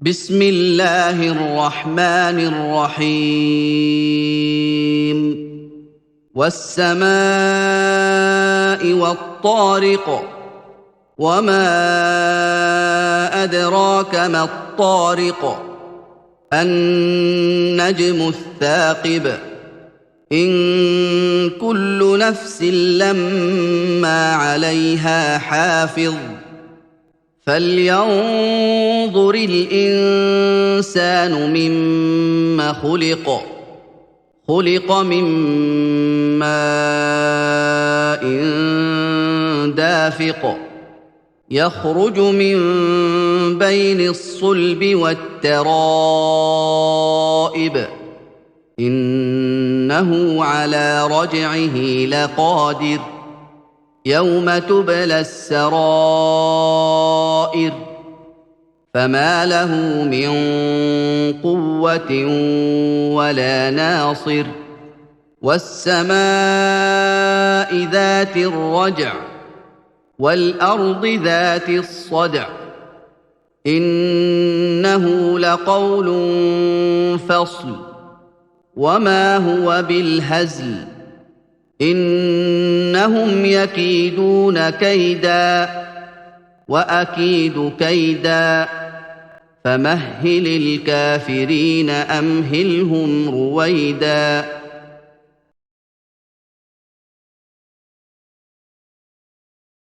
بسم الله الرحمن الرحيم والسماء والطارق وما أدراك ما الطارق النجم الثاقب إن كل نفس لما عليها حافظ فلينظر الإنسان مما خلق من ماء دافق يخرج من بين الصلب والترائب إنه على رجعه لقادر يوم تبلى السرائر فما له من قوة ولا ناصر والسماء ذات الرجع والأرض ذات الصدع إنه لقول فصل وما هو بالهزل إنهم يكيدون كيدا وأكيد كيدا فمهل الكافرين أمهلهم رويدا